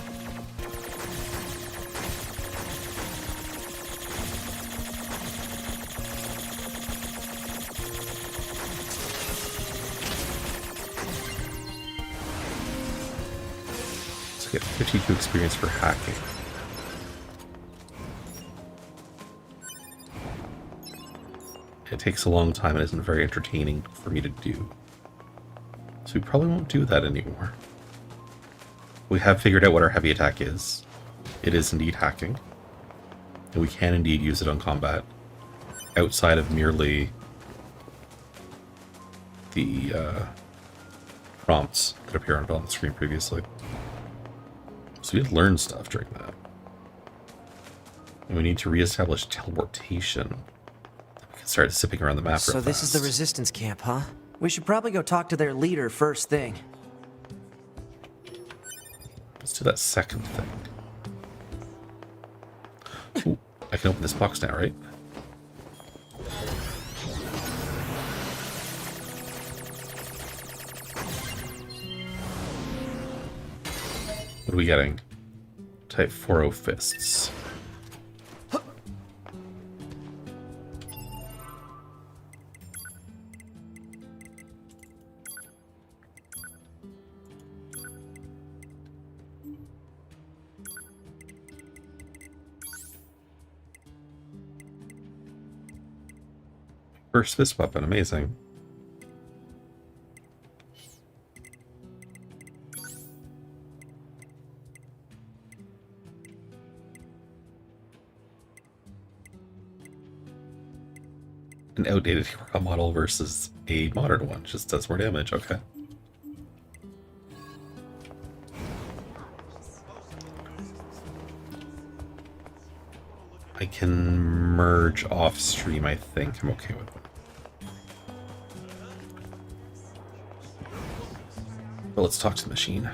So get 52 experience for hacking. It takes a long time and isn't very entertaining for me to do. So we probably won't do that anymore. We have figured out what our heavy attack is. It is indeed hacking. And we can indeed use it on combat outside of merely the prompts that appear on the screen previously. So we had learned stuff during that. And we need to reestablish teleportation. We can start zipping around the map So real this is the fast. resistance camp, huh? We should probably go talk to their leader first thing. Let's do that second thing. Ooh, I can open this box now, right? What are we getting? Type 40 fists. First fist weapon, amazing. An outdated hero model versus a modern one. Just does more damage, okay. I can merge off stream, I think. I'm okay with it. But let's talk to the machine.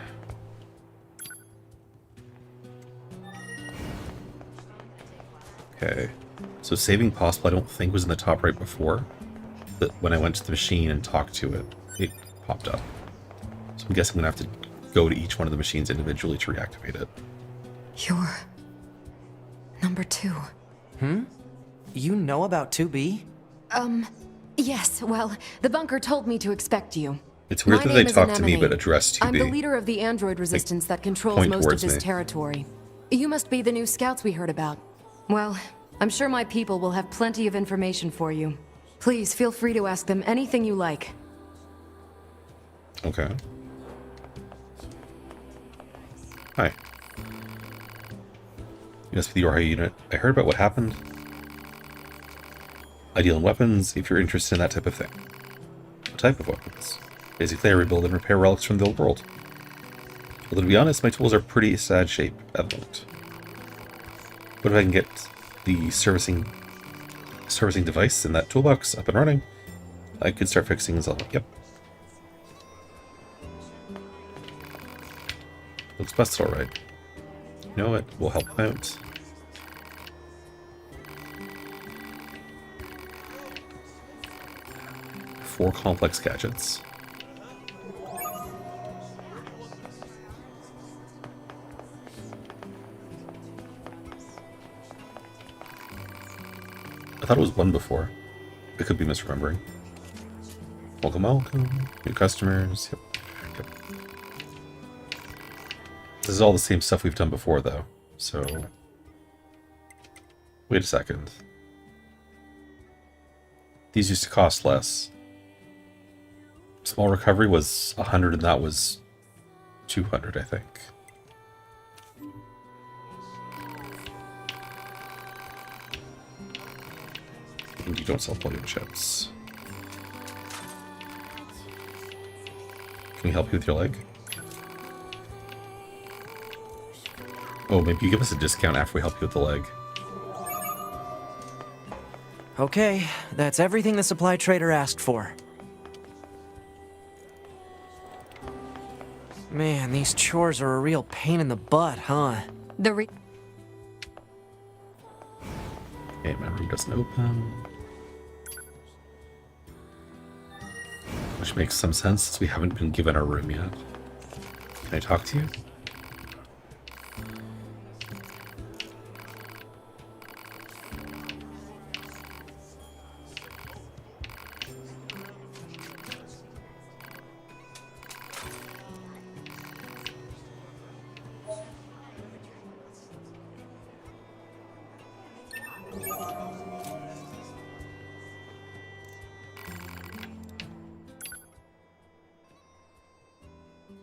Okay. So saving possible, I don't think was in the top right before. But when I went to the machine and talked to it, it popped up. So I'm guessing I'm gonna have to go to each one of the machines individually to reactivate it. You're... number 2. You know about 2B? Yes, well, the bunker told me to expect you. It's weird My that name they is talk to me Anemone. but address 2B. I'm the leader of the android resistance that controls point most of towards this me. territory. You must be the new scouts we heard about. Well, I'm sure my people will have plenty of information for you. Please feel free to ask them anything you like. Okay. Hi. You must be the Orhi unit. I heard about what happened. I deal in weapons, if you're interested in that type of thing. What type of weapons? Basically, I rebuild and repair relics from the old world. Although, to be honest, my tools are pretty sad shape at the moment. But if I can get the servicing device in that toolbox up and running, I could start fixing things up. Yep. Looks busted alright. You know what? We'll help them out. Four complex gadgets. I thought it was one before. I could be misremembering. Welcome, welcome. New customers. Yep. This is all the same stuff we've done before, though. So... wait a second. These used to cost less. Small recovery was 100 and that was 200, I think. And you don't sell polio chips. Can we help you with your leg? Oh, maybe you give us a discount after we help you with the leg. Okay, that's everything the supply trader asked for. Man, these chores are a real pain in the butt, huh? Okay, my room doesn't open. Which makes some sense since we haven't been given our room yet. Can I talk to you?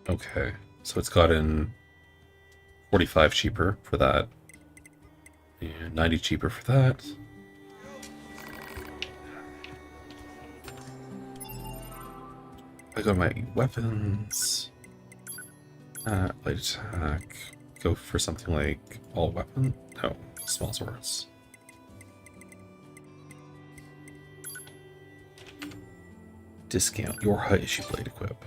Okay, so it's gotten 45 cheaper for that, and 90 cheaper for that. I go to my weapons. Light attack. Go for something like all weapon? No, small swords. Discount your high issue blade equip.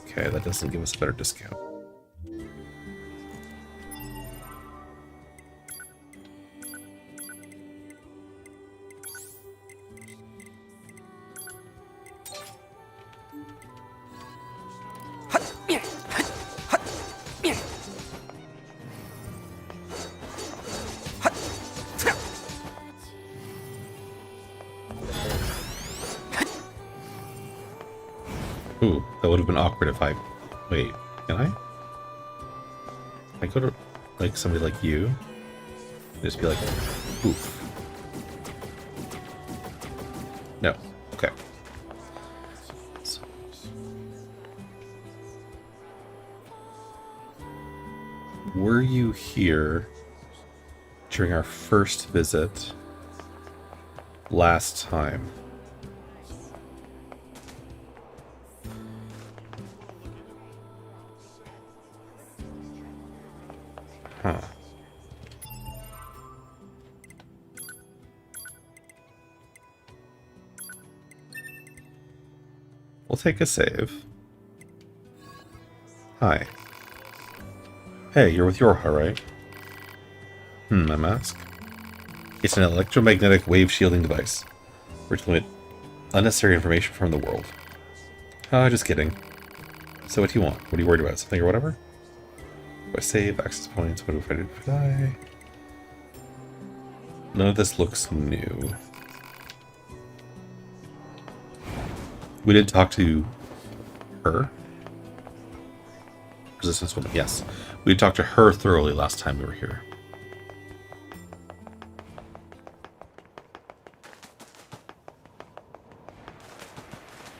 Okay, that doesn't give us a better discount. Ooh, that would have been awkward if I... Wait, can I? I go to, like, somebody like you. Just be like, oof. No. Okay. So. Were you here during our first visit last time? Huh. We'll take a save. Hi. Hey, you're with Yorha, right? My mask? It's an electromagnetic wave shielding device. We're to limit unnecessary information from the world. Just kidding. So what do you want? What are you worried about? Something or whatever? Do I save? Access points? What do I do if I die? None of this looks new. We did talk to her. Resistance woman, yes. We talked to her thoroughly last time we were here.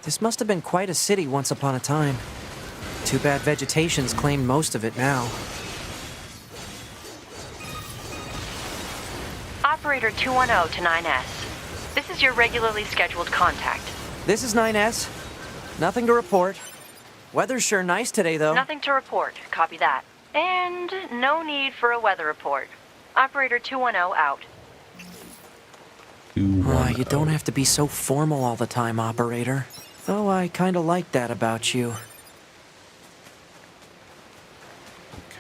This must have been quite a city once upon a time. Too bad vegetation's claimed most of it now. Operator 210 to 9S. This is your regularly scheduled contact. This is 9S. Nothing to report. Weather's sure nice today, though. Nothing to report. Copy that. And no need for a weather report. Operator 210 out. You don't have to be so formal all the time, Operator. Though I kinda like that about you.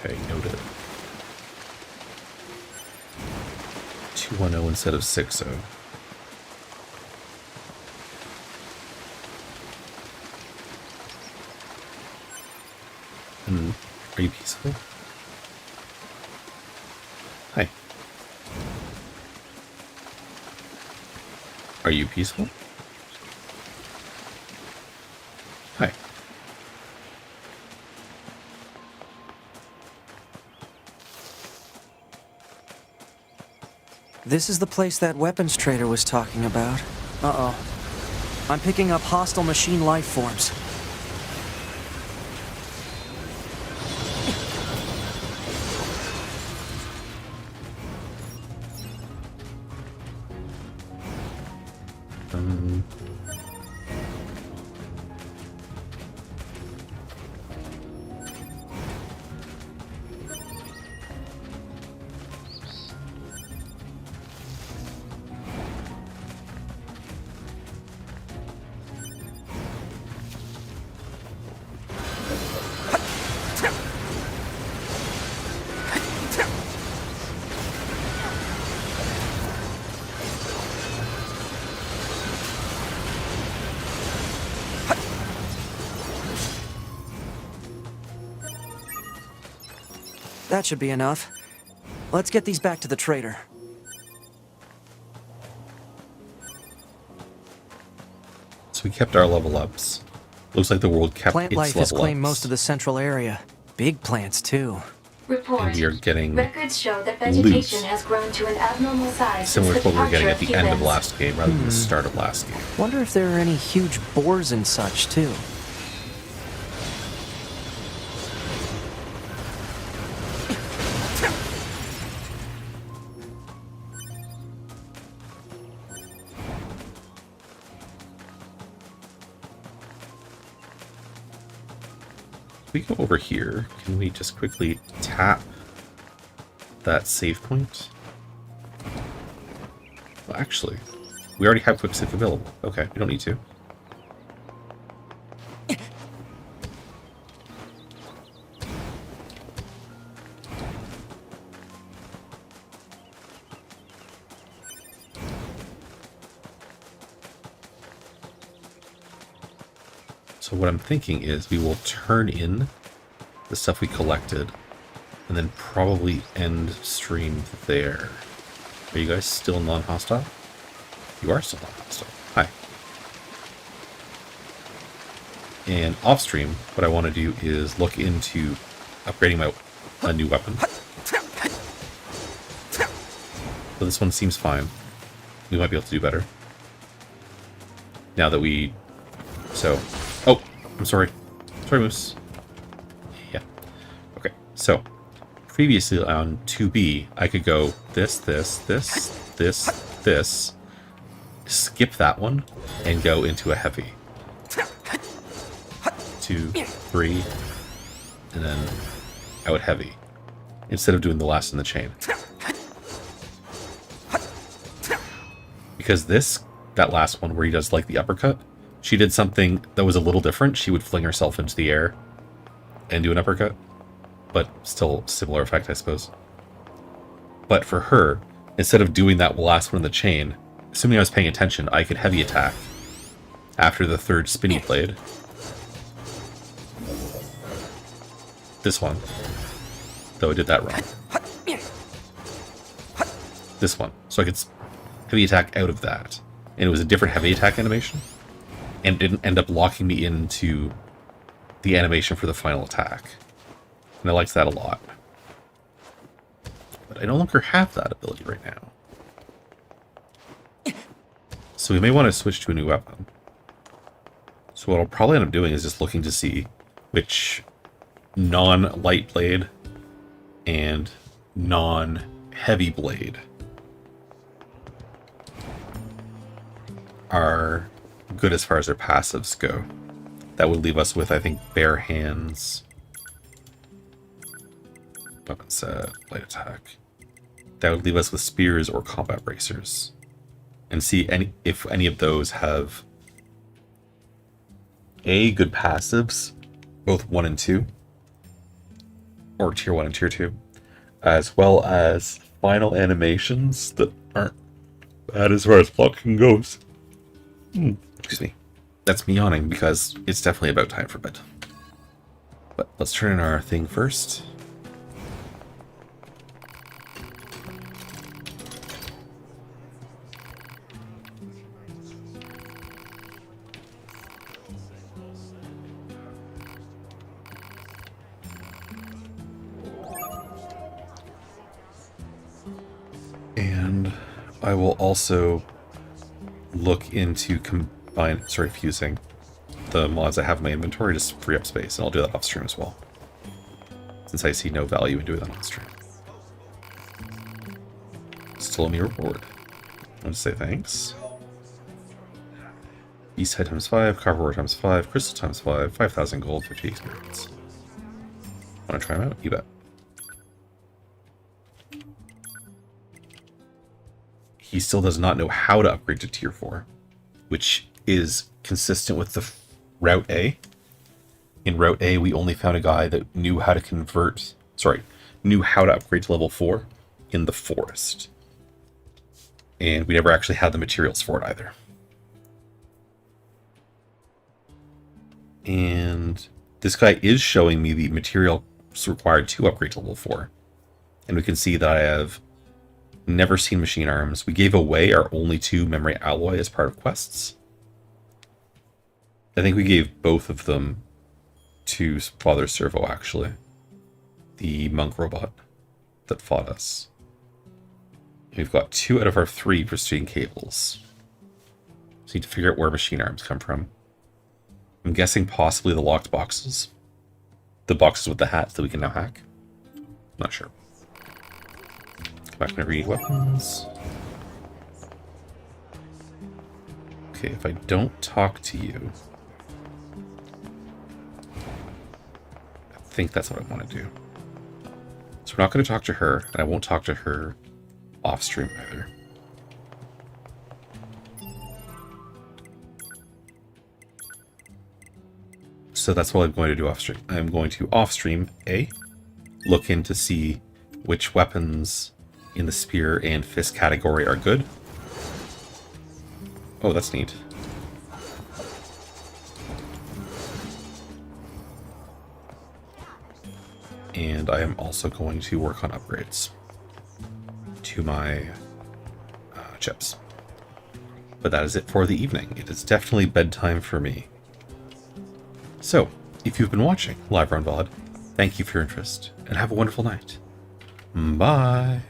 Okay, noted. 210 instead of 60. Are you peaceful? Hi. Are you peaceful? Hi. This is the place that weapons trader was talking about. Uh-oh. I'm picking up hostile machine life forms. That should be enough. Let's get these back to the trader. So we kept our level ups. Looks like the world kept Plant its life has level claimed ups. most of the central area. Big plants, too. Report. And we are getting Records show that vegetation loot. has grown to an abnormal size Similar since to the what we were getting departure at the end of humans. last game rather than the start of last game. Wonder if there are any huge boars and such, too. If we go over here, can we just quickly tap that save point? Well, actually, we already have quick save available. Okay, we don't need to. So what I'm thinking is we will turn in the stuff we collected and then probably end stream there. Are you guys still non-hostile? You are still non-hostile. Hi. And off stream, what I want to do is look into upgrading a new weapon. So this one seems fine. We might be able to do better. Now that we... So... Oh! I'm sorry. Sorry, Moose. Yeah. Okay, so... Previously on 2B, I could go this, skip that one, and go into a heavy. 2, 3, and then out heavy. Instead of doing the last in the chain. Because that last one where he does like the uppercut, she did something that was a little different. She would fling herself into the air and do an uppercut. But still similar effect, I suppose. But for her, instead of doing that last one in the chain, assuming I was paying attention, I could heavy attack after the third spinny blade. This one. Though I did that wrong. This one. So I could heavy attack out of that. And it was a different heavy attack animation. And didn't end up locking me into the animation for the final attack. And I liked that a lot. But I no longer have that ability right now. So we may want to switch to a new weapon. So what I'll probably end up doing is just looking to see which non-light blade and non-heavy blade are good as far as their passives go. That would leave us with, I think, bare hands... Weapon set, light attack. That would leave us with spears or combat bracers. And see if any of those have good passives, both 1 and 2, or tier 1 and tier 2, as well as final animations that aren't bad as far as blocking goes. Excuse me. That's me yawning because it's definitely about time for bed. But let's turn in our thing first. And I will also look into fusing the mods I have in my inventory to free up space, and I'll do that off stream as well. Since I see no value in doing that on stream. Still me reward. I want to say thanks. East Head times 5, Carver times 5, Crystal times 5, 5,000 gold, 50 experience. Want to try them out? You bet. He still does not know how to upgrade to tier 4, which is consistent with the Route A. In Route A, we only found a guy that knew how to knew how to upgrade to level 4 in the forest. And we never actually had the materials for it either. And this guy is showing me the materials required to upgrade to level 4. And we can see that I have never seen machine arms. We gave away our only 2 memory alloy as part of quests. I think we gave both of them to Father Servo, actually. The monk robot that fought us. We've got 2 out of our 3 pristine cables. So need to figure out where machine arms come from. I'm guessing possibly the locked boxes. The boxes with the hats that we can now hack. Not sure. Come back whenever you need weapons. Okay, if I don't talk to you... think that's what I want to do. So we're not going to talk to her, and I won't talk to her off stream either. So that's what I'm going to do off stream. I'm going to off stream look in to see which weapons in the spear and fist category are good. Oh, that's neat. And I am also going to work on upgrades to my chips. But that is it for the evening. It is definitely bedtime for me. So, if you've been watching live or on VOD, thank you for your interest, and have a wonderful night. Bye!